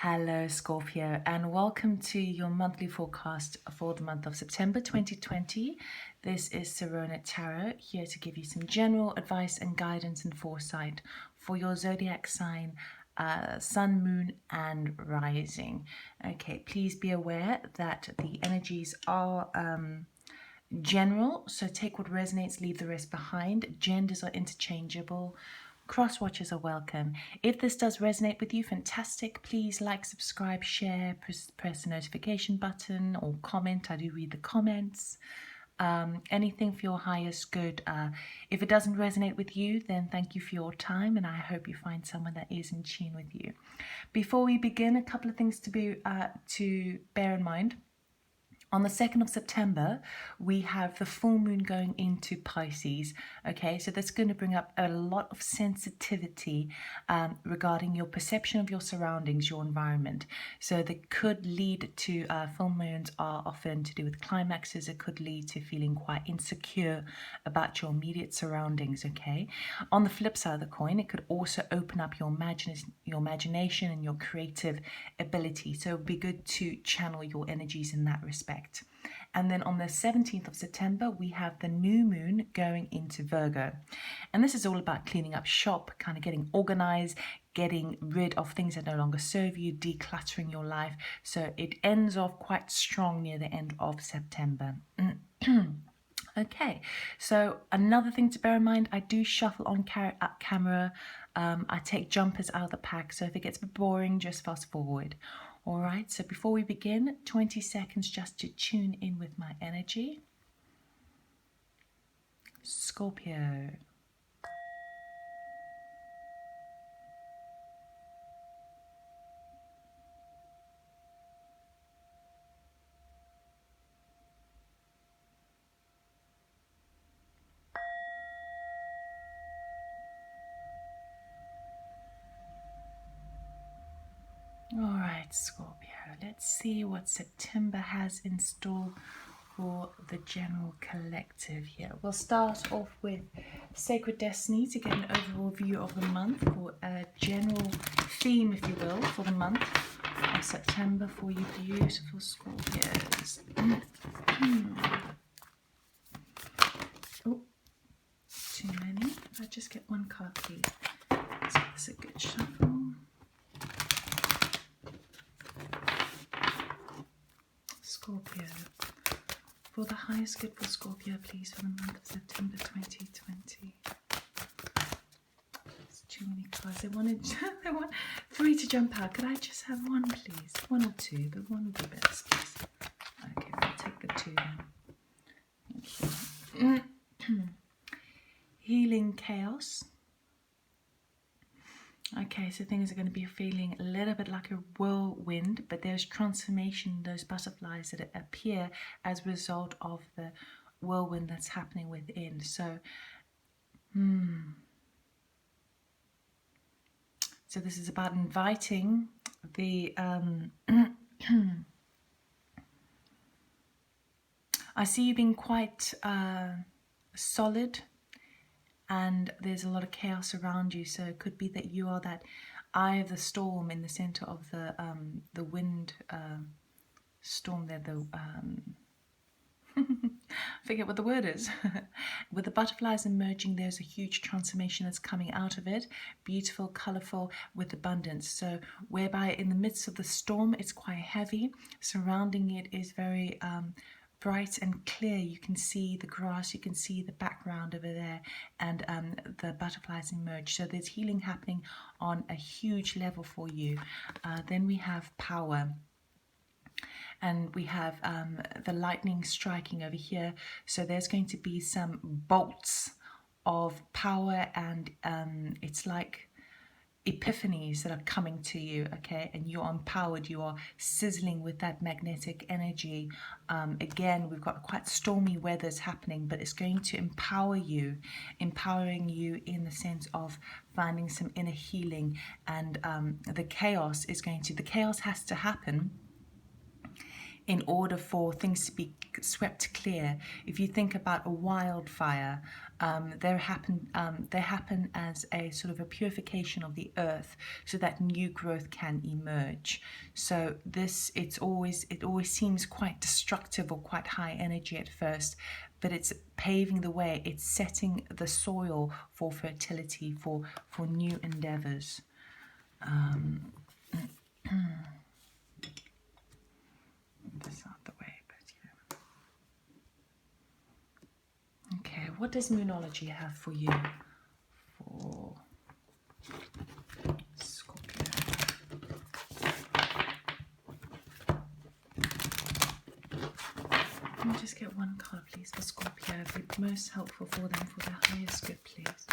Hello, Scorpio, and welcome to your monthly forecast for the month of September 2020. This is Serona Tarot, here to give you some general advice and guidance and foresight for your zodiac sign, sun, moon, and rising. Okay, please be aware that the energies are general, so take what resonates, leave the rest behind. Genders are interchangeable. Cross watchers are welcome. If this does resonate with you, fantastic. Please like, subscribe, share, press the notification button or comment. I do read the comments. Anything for your highest good. If it doesn't resonate with you, then thank you for your time, and I hope you find someone that is in tune with you. Before we begin, a couple of things to bear in mind. On the 2nd of September, we have the full moon going into Pisces. Okay, so that's going to bring up a lot of sensitivity regarding your perception of your surroundings, your environment. So that could lead to, full moons are often to do with climaxes. It could lead to feeling quite insecure about your immediate surroundings. Okay, on the flip side of the coin, it could also open up your imagination and your creative ability. So it would be good to channel your energies in that respect. And then on the 17th of September, we have the new moon going into Virgo. And this is all about cleaning up shop, kind of getting organized, getting rid of things that no longer serve you, decluttering your life. So it ends off quite strong near the end of September. Okay, so another thing to bear in mind, I do shuffle on camera. I take jumpers out of the pack, so if it gets a bit boring, just fast forward. All right, so before we begin, 20 seconds just to tune in with my energy. Scorpio. All right, Scorpio, let's see what September has in store for the general collective here. We'll start off with Sacred Destiny to get an overall view of the month, for a general theme, if you will, for the month of September for you beautiful Scorpios. Oh, too many. If I just get one card, please. Let's give this a good shuffle. Scorpio. For the highest good for Scorpio, please, for the month of September 2020. It's too many cards. They want 3 to jump out. Could I just have one, please? 1 or 2, but 1 would be best, please. Okay, I'll take the 2 then. Thank you. Healing chaos. Okay, so things are going to be feeling a little bit like a whirlwind, but there's transformation, those butterflies that appear as a result of the whirlwind that's happening within. So, so this is about inviting the, I see you being quite solid, and there's a lot of chaos around you, so it could be that you are that eye of the storm in the center of the wind storm there. Forget what the word is. With the butterflies emerging, there's a huge transformation that's coming out of it. Beautiful, colorful, with abundance. So whereby in the midst of the storm, it's quite heavy. Surrounding it is very bright and clear. You can see the grass, you can see the background over there, and the butterflies emerge. So there's healing happening on a huge level for you. Then we have power, and we have the lightning striking over here. So there's going to be some bolts of power, and it's like epiphanies that are coming to you, okay, and you're empowered, you are sizzling with that magnetic energy. Again, we've got quite stormy weathers happening, but it's going to empowering you in the sense of finding some inner healing, and the chaos has to happen in order for things to be swept clear. If you think about a wildfire, they happen as a sort of a purification of the earth so that new growth can emerge. So it always seems quite destructive or quite high energy at first, but it's paving the way. It's setting the soil for fertility, for new endeavors. This out the way, but yeah. Okay, what does Moonology have for you for Scorpio? Let me just get one card, please, for Scorpio. It'd be most helpful for them for their highest good, please.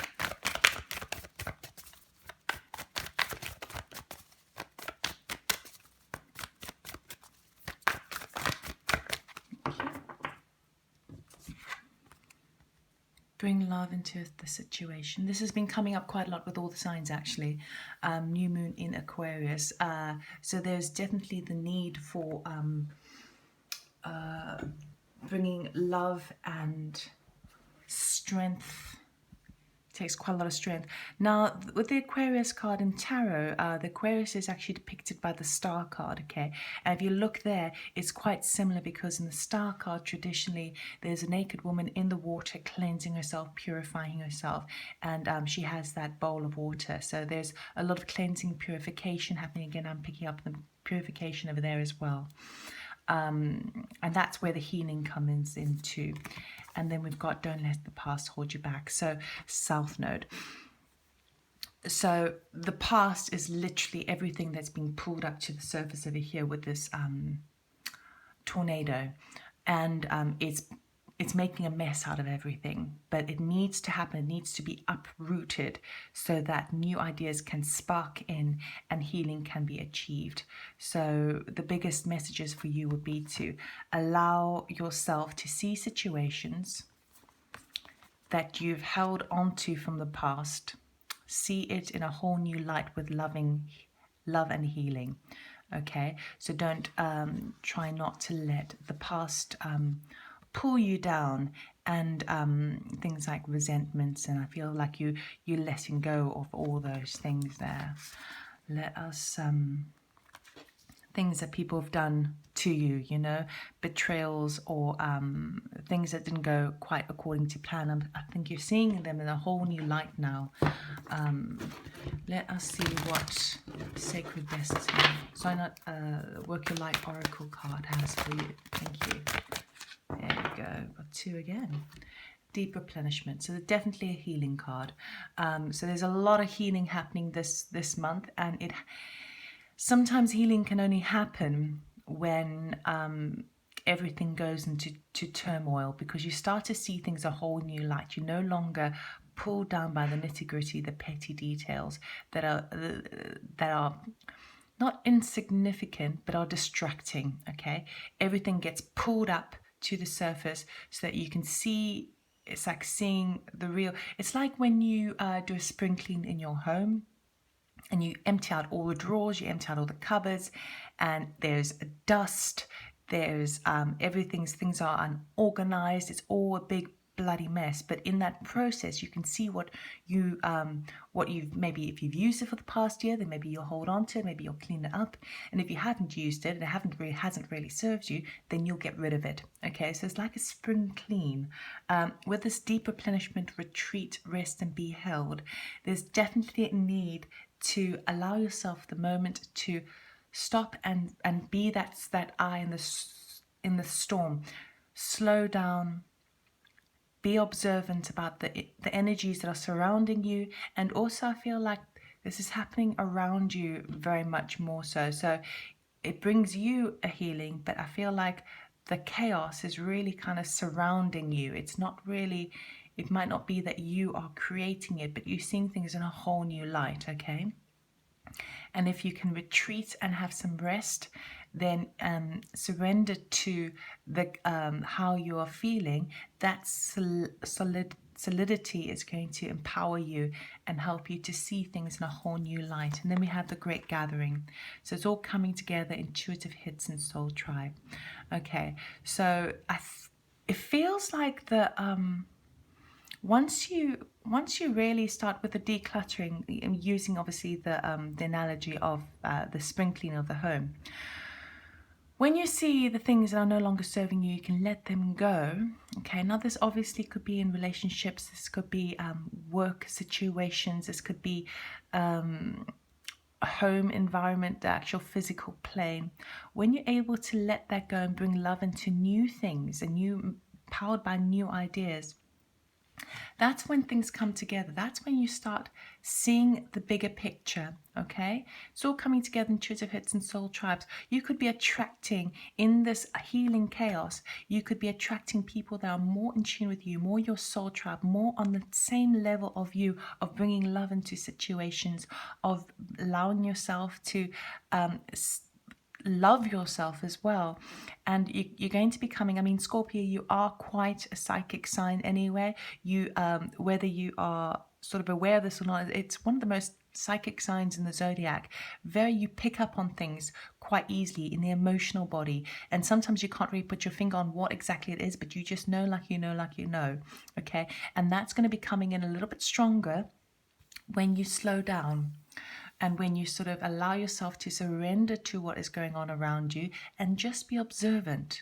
Bring love into the situation. This has been coming up quite a lot with all the signs, actually. New moon in Aquarius. So there's definitely the need for bringing love and strength. It takes quite a lot of strength. Now, with the Aquarius card in Tarot, the Aquarius is actually depicted by the Star card, okay? And if you look there, it's quite similar because in the Star card, traditionally, there's a naked woman in the water cleansing herself, purifying herself, and she has that bowl of water. So there's a lot of cleansing, purification happening. Again, I'm picking up the purification over there as well. And that's where the healing comes in too. And then we've got don't let the past hold you back. So South Node. So the past is literally everything that's being pulled up to the surface over here with this tornado. And it's making a mess out of everything, but it needs to happen. It needs to be uprooted so that new ideas can spark in and healing can be achieved. So the biggest messages for you would be to allow yourself to see situations that you've held onto from the past, see it in a whole new light with love and healing. Okay, so don't try not to let the past pull you down, and things like resentments, and I feel like you're letting go of all those things there. Let us things that people have done to you, you know, betrayals or things that didn't go quite according to plan. I think you're seeing them in a whole new light now. Let us see what Sacred Destiny, Sign Up Work Your Light Oracle card has for you. Thank you. There you go, got two again. Deep replenishment, so definitely a healing card. So there's a lot of healing happening this month, and sometimes healing can only happen when everything goes into turmoil, because you start to see things a whole new light. You're no longer pulled down by the nitty-gritty, the petty details that are not insignificant but are distracting. Okay, everything gets pulled up to the surface so that you can see. It's like seeing the real. It's like when you do a spring clean in your home and you empty out all the drawers, you empty out all the cupboards, and there's dust, there's things are unorganized, it's all a big bloody mess. But in that process, you can see what you've maybe, if you've used it for the past year, then maybe you'll hold on to it, maybe you'll clean it up. And if you haven't used it and it hasn't really served you, then you'll get rid of it. Okay, so it's like a spring clean. With this deep replenishment, retreat, rest, and be held, there's definitely a need to allow yourself the moment to stop and be that eye in the storm. Slow down. Be observant about the energies that are surrounding you, and also I feel like this is happening around you very much more so. So it brings you a healing, but I feel like the chaos is really kind of surrounding you. It's not really, it might not be that you are creating it, but you're seeing things in a whole new light, okay? And if you can retreat and have some rest, then surrender to the how you are feeling. That solidity is going to empower you and help you to see things in a whole new light. And then we have the great gathering. So it's all coming together, intuitive hits and soul tribe. Okay, so it feels like the once you really start with the decluttering, using obviously the analogy of the spring cleaning of the home. When you see the things that are no longer serving you, you can let them go. Okay, now this obviously could be in relationships, this could be work situations, this could be a home environment, the actual physical plane. When you're able to let that go and bring love into new things and powered by new ideas, that's when things come together. That's when you start seeing the bigger picture, okay? It's all coming together, intuitive hits and soul tribes. You could be attracting, in this healing chaos, you could be attracting people that are more in tune with you, more your soul tribe, more on the same level of you, of bringing love into situations, of allowing yourself to love yourself as well. And you're going to be coming, I mean, Scorpio, you are quite a psychic sign anyway. You whether you are sort of aware of this or not, it's one of the most psychic signs in the zodiac. You pick up on things quite easily in the emotional body, and sometimes you can't really put your finger on what exactly it is, but you just know, like you know, okay? And that's going to be coming in a little bit stronger when you slow down. And when you sort of allow yourself to surrender to what is going on around you and just be observant.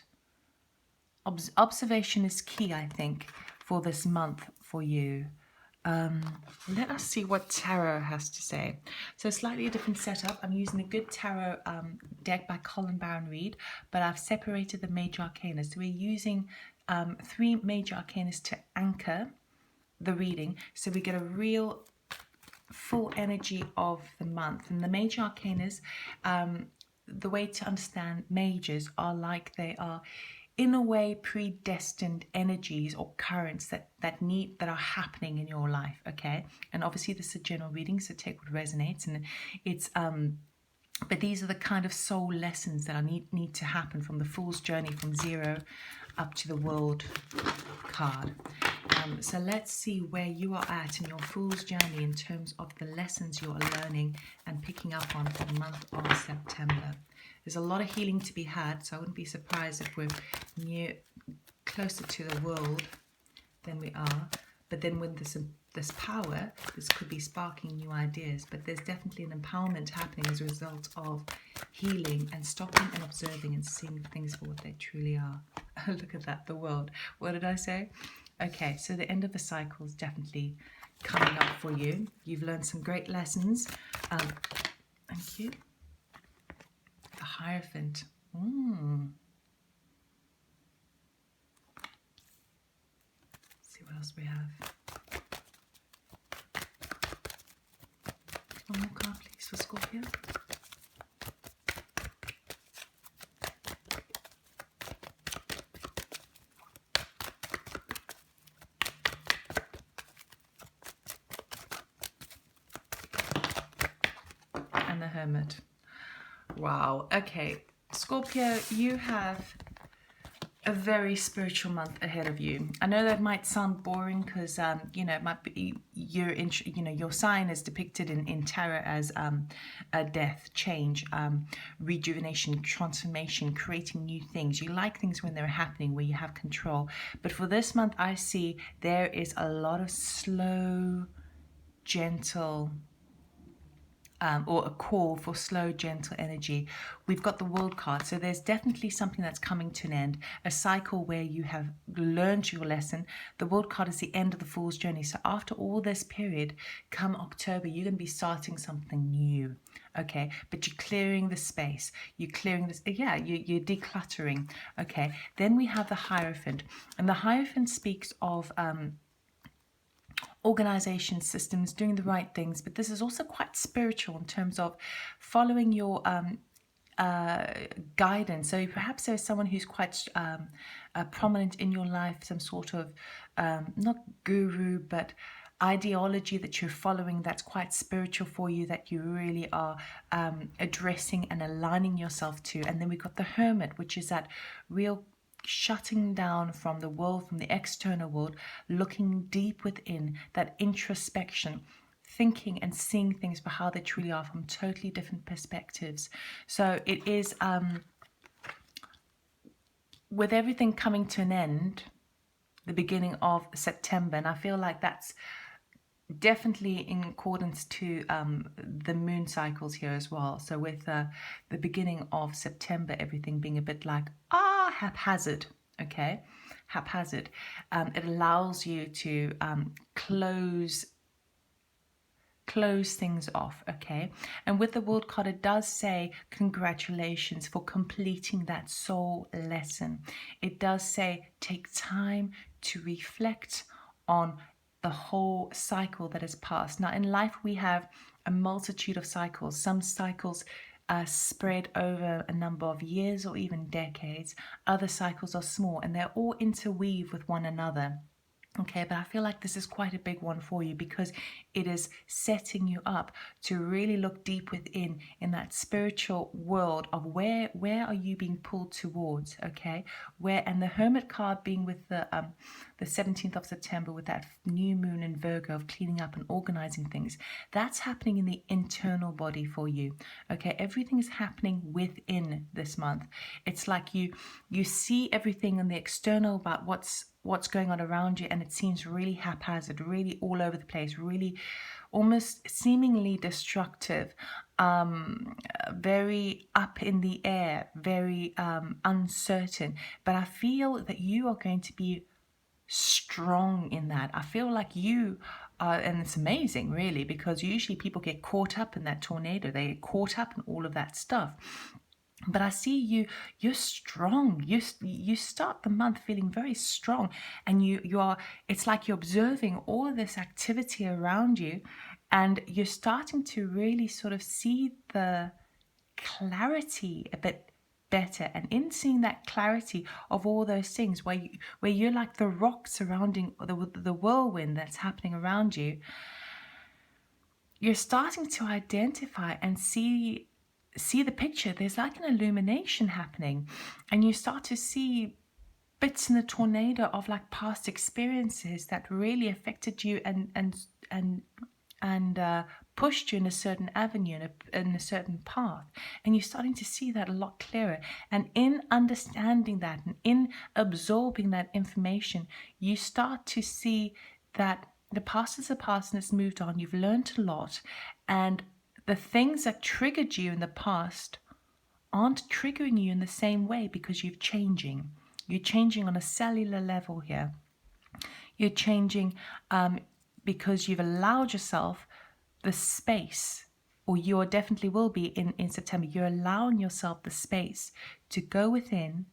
Observation is key, I think, for this month for you. Let us see what tarot has to say. So slightly a different setup. I'm using a good tarot deck by Colin Baron Reid, but I've separated the major arcana. So we're using 3 major arcana to anchor the reading, so we get a real full energy of the month. And the major arcanas, the way to understand majors are like they are in a way predestined energies or currents that are happening in your life, okay? And obviously this is a general reading, so take what resonates. And it's but these are the kind of soul lessons that need to happen from the Fool's Journey, from 0 up to the World card. So let's see where you are at in your Fool's Journey in terms of the lessons you're learning and picking up on for the month of September. There's a lot of healing to be had, so I wouldn't be surprised if we're closer to the world than we are. But then with this power, this could be sparking new ideas. But there's definitely an empowerment happening as a result of healing and stopping and observing and seeing things for what they truly are. Look at that, the world. What did I say? Okay, so the end of the cycle is definitely coming up for you. You've learned some great lessons. Thank you. The Hierophant. Let's see what else we have. One more card, please, for Scorpio. And the Hermit. Wow. Okay, Scorpio, you have a very spiritual month ahead of you. I know that might sound boring because you know, it might be your sign is depicted in tarot as a death, change, rejuvenation, transformation, creating new things. You like things when they're happening, where you have control. But for this month, I see there is a lot of slow, gentle, or a call for slow, gentle energy. We've got the World card, so there's definitely something that's coming to an end, a cycle where you have learned your lesson. The World card is the end of the Fool's Journey, so after all this period, come October, you're going to be starting something new, okay? But you're clearing the space, you're clearing this, you're decluttering, okay? Then we have the Hierophant, and the Hierophant speaks of organization, systems, doing the right things, but this is also quite spiritual in terms of following your guidance. So perhaps there's someone who's quite prominent in your life, some sort of not guru, but ideology that you're following that's quite spiritual for you, that you really are addressing and aligning yourself to. And then we've got the Hermit, which is that real shutting down from the world, from the external world, looking deep within, that introspection, thinking and seeing things for how they truly are from totally different perspectives. So it is, with everything coming to an end, the beginning of September, and I feel like that's definitely in accordance to the moon cycles here as well. So with the beginning of September, everything being a bit like haphazard, okay, haphazard, it allows you to close things off, okay? And with the World card, it does say congratulations for completing that soul lesson. It does say take time to reflect on the whole cycle that has passed. Now in life we have a multitude of cycles. Some cycles spread over a number of years or even decades. Other cycles are small and they're all interweave with one another. Okay, but I feel like this is quite a big one for you because it is setting you up to really look deep within in that spiritual world of where are you being pulled towards, okay? Where, and the Hermit card being with the 17th of September with that new moon in Virgo of cleaning up and organizing things, that's happening in the internal body for you, okay? Everything is happening within this month. It's like you see everything in the external about what's going on around you, and it seems really haphazard, really all over the place, really almost seemingly destructive, very up in the air, very uncertain. But I feel that you are going to be strong in that. I feel like you are, and it's amazing really, because usually people get caught up in that tornado, they get caught up in all of that stuff. But I see you're strong. You start the month feeling very strong, and you are, it's like you're observing all of this activity around you, and you're starting to really sort of see the clarity a bit better. And in seeing that clarity of all those things, where you're like the rock surrounding the whirlwind that's happening around you, you're starting to identify and see the picture. There's like an illumination happening, and you start to see bits in the tornado of like past experiences that really affected you and pushed you in a certain avenue, in a certain path, and you're starting to see that a lot clearer. And in understanding that and in absorbing that information, you start to see that the past is the past and it's moved on. You've learned a lot, and the things that triggered you in the past aren't triggering you in the same way because you're changing. You're changing on a cellular level here. You're changing because you've allowed yourself the space, or you definitely will be in September. You're allowing yourself the space to go within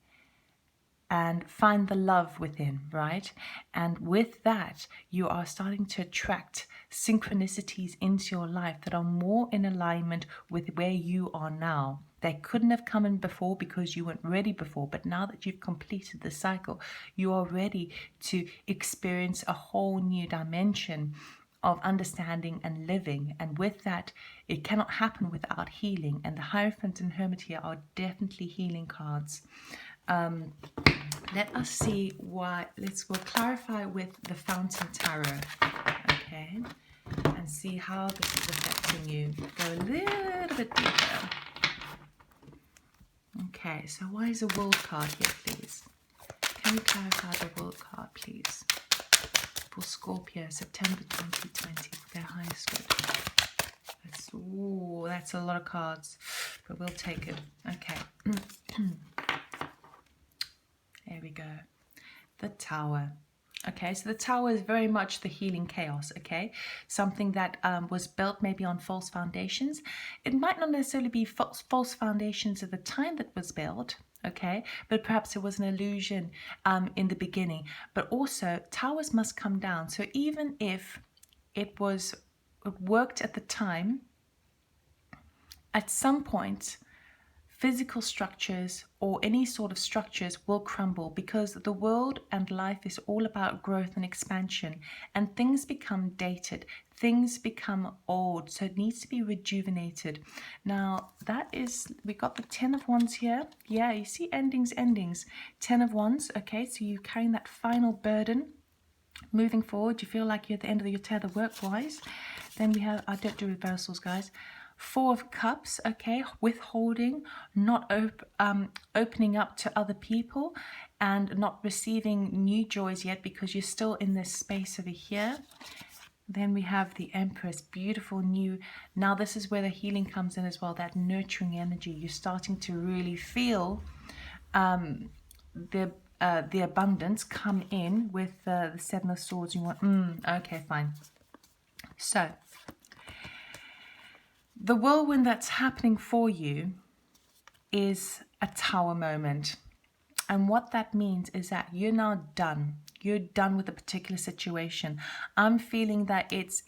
and find the love within, right? And with that, you are starting to attract synchronicities into your life that are more in alignment with where you are now. They couldn't have come in before because you weren't ready before, but now that you've completed the cycle, you are ready to experience a whole new dimension of understanding and living. And with that, it cannot happen without healing. And the Hierophant and Hermit here are definitely healing cards. Let us see why. We'll clarify with the Fountain Tarot, okay, and see how this is affecting you. Go a little bit deeper. Okay, so why is a World card here, please? Can you clarify the World card, please, for Scorpio, September 2020, their highest good? That's a lot of cards, but we'll take it. Okay. There we go. The Tower. Okay, so the Tower is very much the healing chaos, okay? Something that was built maybe on false foundations. It might not necessarily be false foundations at the time that was built, okay? But perhaps it was an illusion in the beginning. But also, towers must come down. So even if it worked at the time, at some point, physical structures or any sort of structures will crumble, because the world and life is all about growth and expansion, and things become dated, things become old, so it needs to be rejuvenated. Now that is, we got the 10 of Wands here. Yeah, you see endings, 10 of Wands. Okay, so you're carrying that final burden. Moving forward, you feel like you're at the end of your tether work-wise. Then we have, I don't do reversals, guys. 4 of Cups, okay, withholding, not opening up to other people, and not receiving new joys yet because you're still in this space over here. Then we have the Empress, beautiful new. Now this is where the healing comes in as well, that nurturing energy. You're starting to really feel the abundance come in with the 7 of Swords. You want, okay, fine. So the whirlwind that's happening for you is a Tower moment. And what that means is that you're now done. You're done with a particular situation. I'm feeling that it's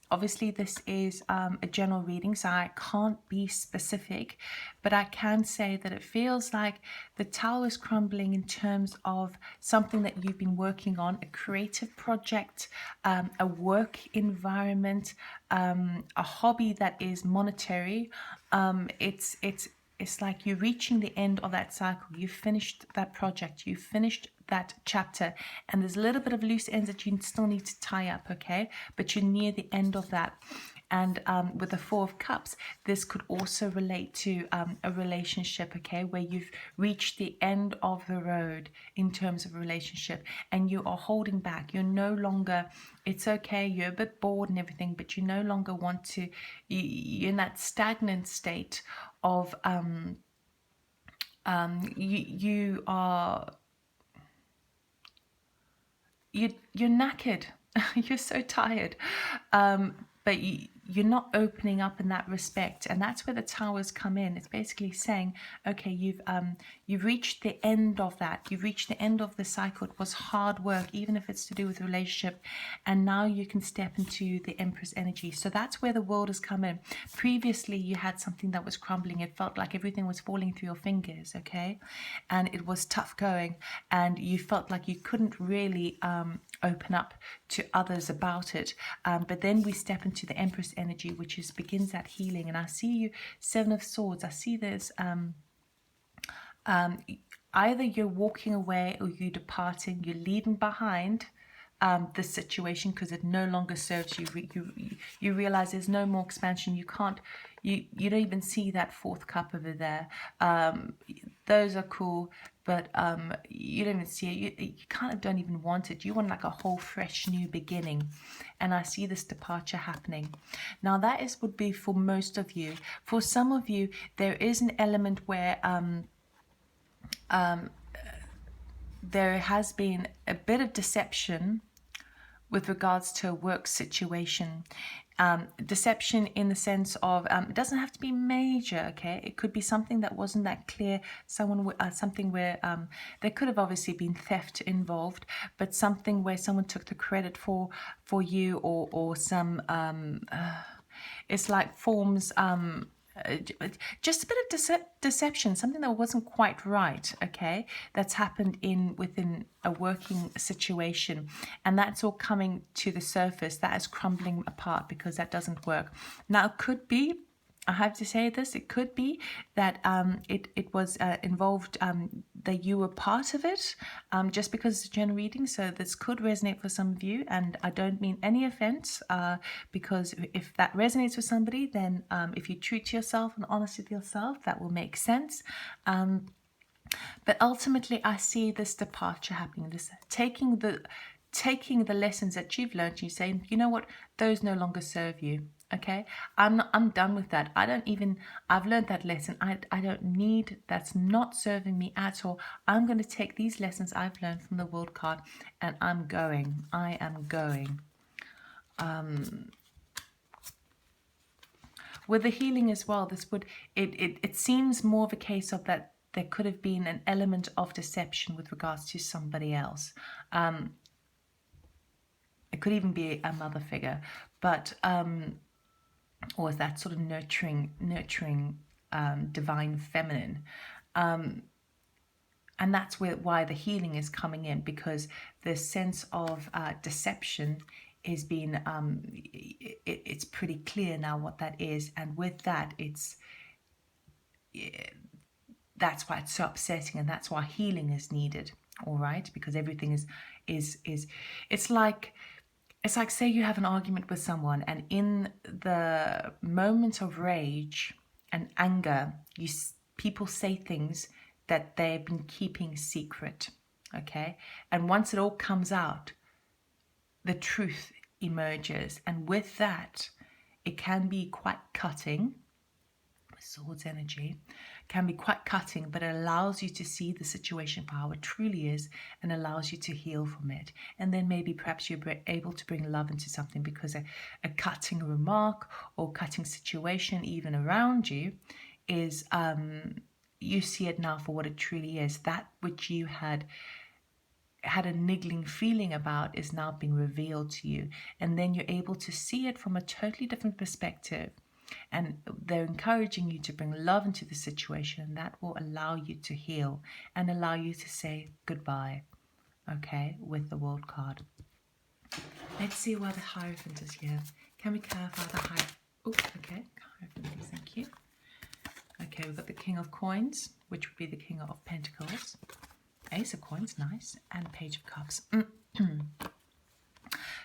obviously this is a general reading, so I can't be specific, but I can say that it feels like the tower is crumbling in terms of something that you've been working on, a creative project, a work environment, a hobby that is monetary. It's like you're reaching the end of that cycle. You've finished that project. You've finished that chapter. And there's a little bit of loose ends that you still need to tie up, okay? But you're near the end of that. And with the 4 of Cups, this could also relate to a relationship, okay, where you've reached the end of the road in terms of a relationship and you are holding back. You're no longer, it's okay, you're a bit bored and everything, but you no longer want to, you're in that stagnant state of you're knackered. You're so tired, but you're not opening up in that respect, and that's where the towers come in. It's basically saying, okay, you've reached the end of that. You've reached the end of the cycle. It was hard work, even if it's to do with a relationship, and now you can step into the Empress energy. So that's where the world has come in. Previously, you had something that was crumbling. It felt like everything was falling through your fingers, okay, and it was tough going, and you felt like you couldn't really open up to others about it, but then we step into the Empress energy, which begins that healing. And I see you, 7 of Swords. I see there's either you're walking away or you're departing. You're leaving behind the situation because it no longer serves you. You realize there's no more expansion. You can't. You don't even see that 4th cup over there. Those are cool, but you don't even see it. You kind of don't even want it. You want like a whole fresh new beginning. And I see this departure happening. Now that would be for most of you. For some of you, there is an element where there has been a bit of deception with regards to a work situation. Deception in the sense of it doesn't have to be major, okay? It could be something that wasn't that clear. Something where there could have obviously been theft involved, but something where someone took the credit for you, or some it's like forms. Just a bit of deception, something that wasn't quite right, okay, that's happened within a working situation, and that's all coming to the surface. That is crumbling apart because that doesn't work. Now it could be, I have to say this, it could be that it was involved, that you were part of it, just because it's a general reading. So this could resonate for some of you, and I don't mean any offense, because if that resonates with somebody, then if you're true to yourself and honest with yourself, that will make sense. But ultimately, I see this departure happening, this taking the lessons that you've learned. You say, you know what, those no longer serve you. Okay, I'm done with that. I've learned that lesson. I don't need, that's not serving me at all. I'm going to take these lessons I've learned from the World card, and I am going. With the healing as well, it seems more of a case of that there could have been an element of deception with regards to somebody else. It could even be a mother figure, but or that sort of nurturing divine feminine, and that's why the healing is coming in, because the sense of deception is being it's pretty clear now what that is, and with that that's why it's so upsetting, and that's why healing is needed. All right, because everything is it's like say you have an argument with someone, and in the moment of rage and anger, people say things that they've been keeping secret. Okay, and once it all comes out, the truth emerges, and with that, it can be quite cutting. Swords energy can be quite cutting, but it allows you to see the situation for how it truly is and allows you to heal from it. And then maybe perhaps you're able to bring love into something, because a cutting remark or cutting situation even around you is you see it now for what it truly is. That which you had a niggling feeling about is now being revealed to you, and then you're able to see it from a totally different perspective. And they're encouraging you to bring love into the situation, and that will allow you to heal and allow you to say goodbye, okay, with the World card. Let's see why the Hierophant is here. Can we clarify the Hierophant? Oh, okay, Hierophant, please, thank you. Okay, we've got the King of Coins, which would be the King of Pentacles. Ace of Coins, nice, and Page of Cups.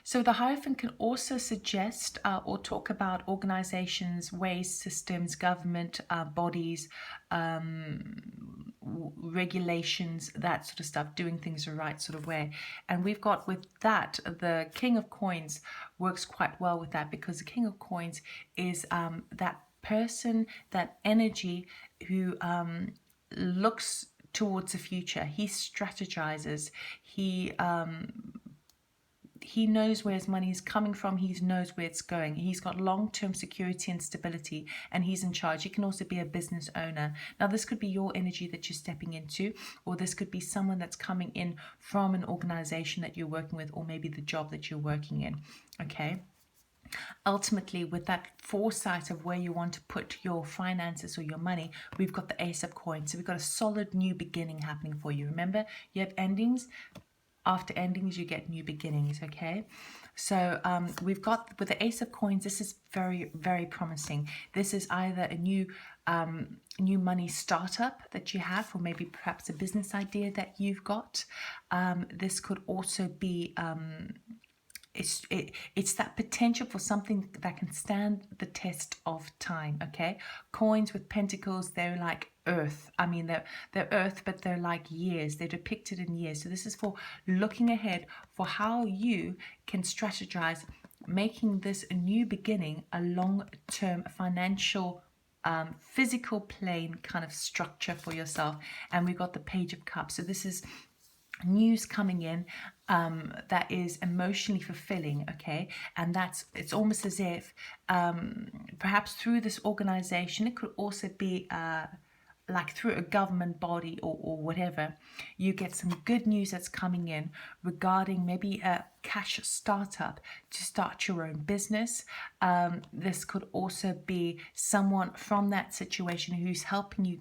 So the Hierophant can also suggest or talk about organizations, ways, systems, government, bodies, regulations, that sort of stuff, doing things the right sort of way. And we've got with that, the King of Coins works quite well with that, because the King of Coins is that person, that energy who looks towards the future. He strategizes. He knows where his money is coming from. He knows where it's going. He's got long-term security and stability, and he's in charge. He can also be a business owner. Now, this could be your energy that you're stepping into, or this could be someone that's coming in from an organization that you're working with, or maybe the job that you're working in. Okay. Ultimately, with that foresight of where you want to put your finances or your money, we've got the Ace of Coins. So we've got a solid new beginning happening for you. Remember, you have endings. After endings, you get new beginnings, okay? So we've got, with the Ace of Coins, this is very, very promising. This is either a new money startup that you have, or maybe perhaps a business idea that you've got. This could also be... It's that potential for something that can stand the test of time, okay? Coins with pentacles, they're like earth. I mean, they're earth, but they're like years. They're depicted in years. So this is for looking ahead for how you can strategize, making this a new beginning, a long-term financial physical plane kind of structure for yourself. And we've got the Page of Cups. So this is news coming in that is emotionally fulfilling, okay? And it's almost as if perhaps through this organization, it could also be like through a government body or whatever, you get some good news that's coming in regarding maybe a cash startup to start your own business. This could also be someone from that situation who's helping you,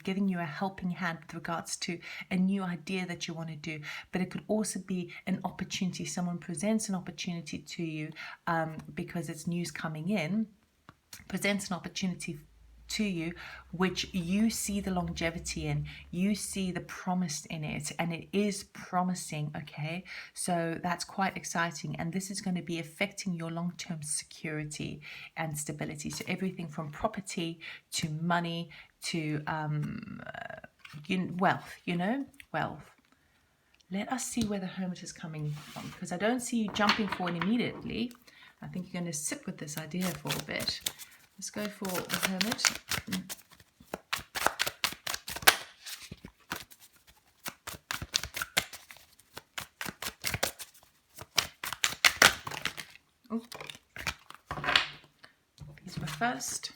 giving you a helping hand with regards to a new idea that you want to do. But it could also be an opportunity. Someone presents an opportunity to you because it's news coming in, presents an opportunity to you, which you see the longevity in, you see the promise in it, and it is promising, okay? So that's quite exciting, and this is going to be affecting your long-term security and stability. So everything from property to money to wealth, wealth. Let us see where the Hermit is coming from, because I don't see you jumping for it immediately. I think you're going to sit with this idea for a bit. Let's go for the Hermit. Oh. These were first.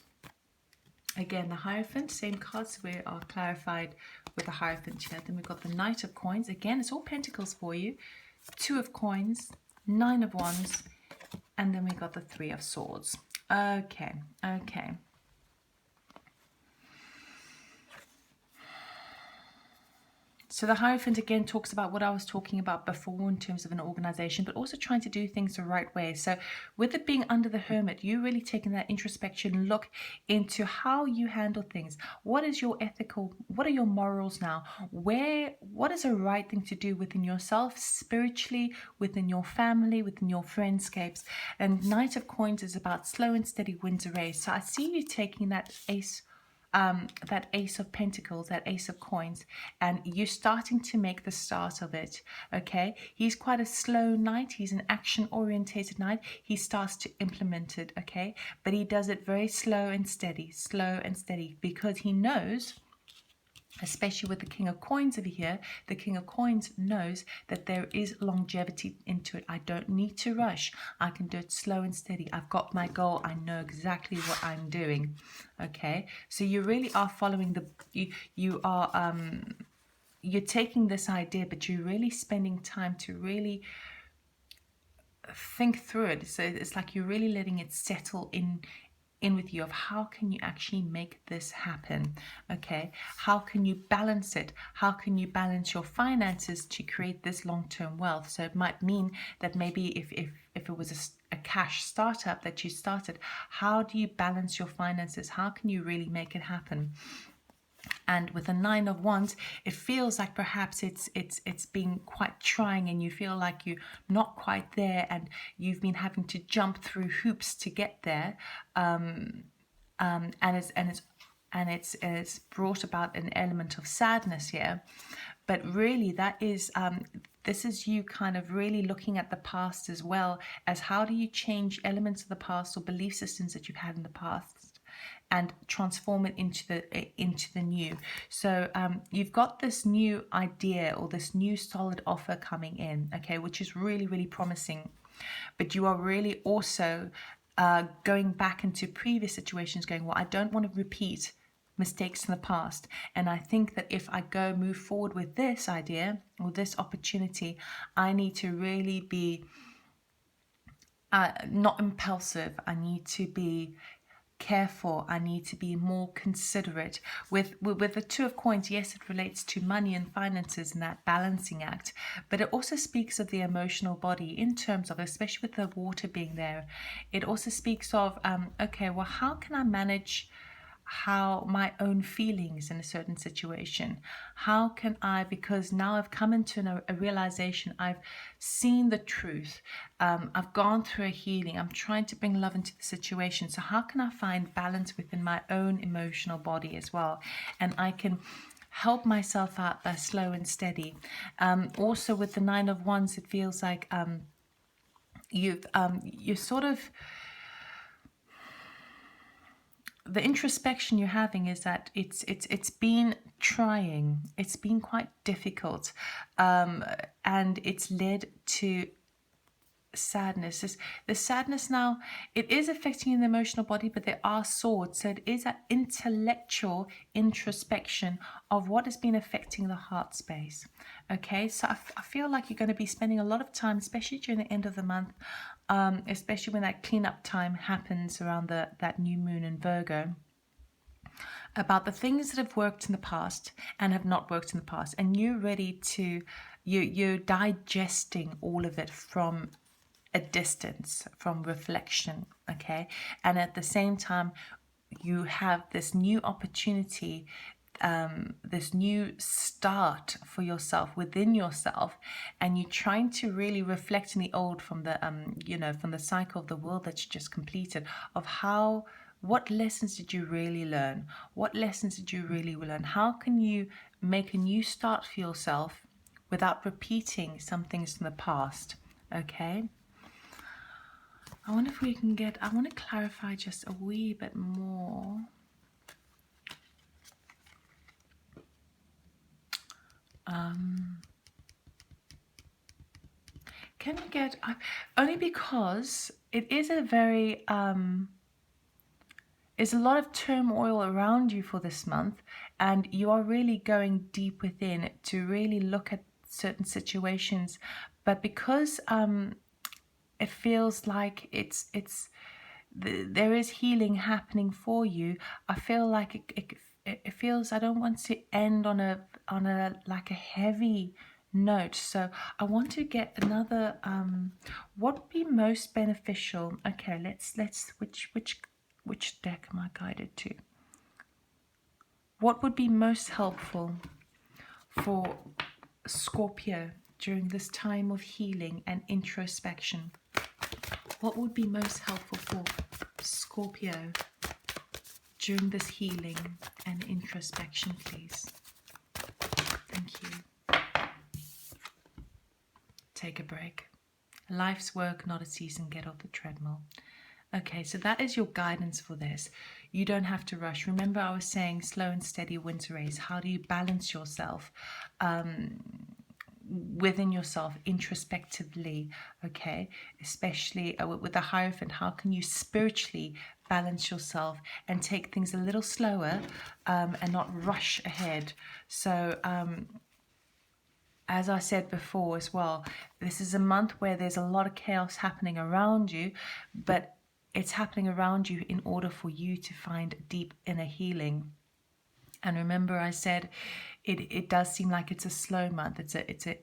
Again, the Hierophant, same cards. We are clarified with the Hierophant here. Then we've got the Knight of Coins. Again, it's all Pentacles for you. 2 of Coins, 9 of Wands, and then we got the 3 of Swords. Okay. So the Hierophant again talks about what I was talking about before in terms of an organization, but also trying to do things the right way. So with it being under the Hermit, you really taking that introspection look into how you handle things. What is your ethical, what are your morals now? What is a right thing to do within yourself, spiritually, within your family, within your friendscapes? And Knight of Coins is about slow and steady wins a race. So I see you taking that Ace of Pentacles, that Ace of Coins, and you're starting to make the start of it. Okay, he's quite a slow knight. He's an action orientated knight. He starts to implement it. Okay, but he does it very slow and steady, because he knows, especially with the King of Coins over here, the King of Coins knows that there is longevity into it. I don't need to rush. I can do it slow and steady. I've got my goal. I know exactly what I'm doing. Okay, so you really are following you're taking this idea, but you're really spending time to really think through it. So it's like you're really letting it settle in with you, of how can you actually make this happen. Okay, how can you balance it? How can you balance your finances to create this long-term wealth? So it might mean that maybe if it was a cash startup that you started, how do you balance your finances? How can you really make it happen? And with the Nine of Wands, it feels like perhaps it's been quite trying, and you feel like you're not quite there, and you've been having to jump through hoops to get there, and it's brought about an element of sadness here. But really, that is this is you kind of really looking at the past, as well as how do you change elements of the past or belief systems that you've had in the past and transform it into the new. So you've got this new idea or this new solid offer coming in, okay, which is really, really promising. But you are really also going back into previous situations, going, well, I don't want to repeat mistakes in the past. And I think that if I move forward with this idea or this opportunity, I need to really be not impulsive. I need to be careful. I need to be more considerate. With the Two of Coins, yes, it relates to money and finances and that balancing act, but it also speaks of the emotional body in terms of, especially with the water being there, it also speaks of okay, well, how can I manage how my own feelings in a certain situation? How can I, because now I've come into a realization, I've seen the truth, I've gone through a healing, I'm trying to bring love into the situation, so how can I find balance within my own emotional body as well? And I can help myself out by slow and steady. Also with the Nine of Wands, it feels like you're sort of, the introspection you're having is that it's been trying, it's been quite difficult, and it's led to sadness. The sadness now, it is affecting the emotional body, but there are swords, so it is an intellectual introspection of what has been affecting the heart space. Okay, so I feel like you're going to be spending a lot of time, especially during the end of the month, especially when that cleanup time happens around that new moon in Virgo, about the things that have worked in the past and have not worked in the past, and you're ready to, you're digesting all of it from a distance, from reflection. Okay, and at the same time you have this new opportunity, this new start for yourself within yourself, and you're trying to really reflect in the old from the from the cycle of the world that you just completed, of what lessons did you really learn? What lessons did you really learn? How can you make a new start for yourself without repeating some things from the past? Okay, I wonder if we can I want to clarify just a wee bit more. Can we get, only because it is a very, there's a lot of turmoil around you for this month, and you are really going deep within to really look at certain situations, but because it feels like there is healing happening for you, I feel like it feels I don't want to end on a like a heavy note. So I want to get another what would be most beneficial. Okay, let's which deck am I guided to? What would be most helpful for Scorpio during this time of healing and introspection? What would be most helpful for Scorpio during this healing and introspection, please? Thank you. Take a break. Life's work, not a season. Get off the treadmill. Okay, so that is your guidance for this. You don't have to rush. Remember, I was saying slow and steady wins a race. How do you balance yourself within yourself introspectively? Okay, especially with the Hierophant, how can you spiritually balance yourself and take things a little slower and not rush ahead? So as I said before as well, this is a month where there's a lot of chaos happening around you, but it's happening around you in order for you to find deep inner healing. And remember, I said it does seem like it's a slow month. It's a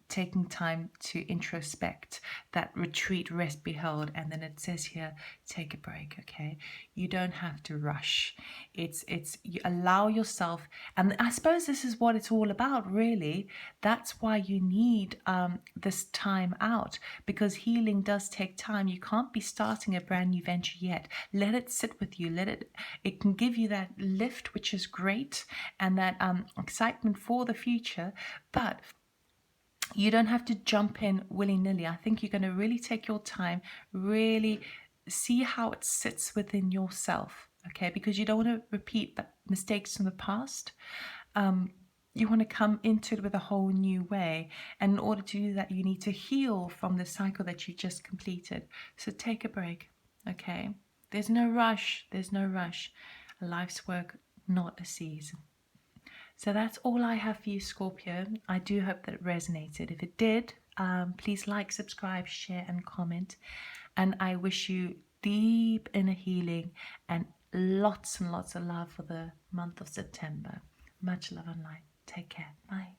taking time to introspect, that retreat, rest, behold. And then it says here, take a break. Okay, you don't have to rush. It's you allow yourself, and I suppose this is what it's all about, really. That's why you need this time out, because healing does take time. You can't be starting a brand new venture yet. Let it sit with you. It can give you that lift, which is great, and that excitement for the future, but you don't have to jump in willy-nilly. I think you're going to really take your time, really see how it sits within yourself, okay? Because you don't want to repeat mistakes from the past. You want to come into it with a whole new way. And in order to do that, you need to heal from the cycle that you just completed. So take a break, okay? There's no rush. There's no rush. Life's work, not a season. So that's all I have for you, Scorpio. I do hope that it resonated. If it did, please like, subscribe, share, and comment. And I wish you deep inner healing and lots of love for the month of September. Much love and light. Take care. Bye.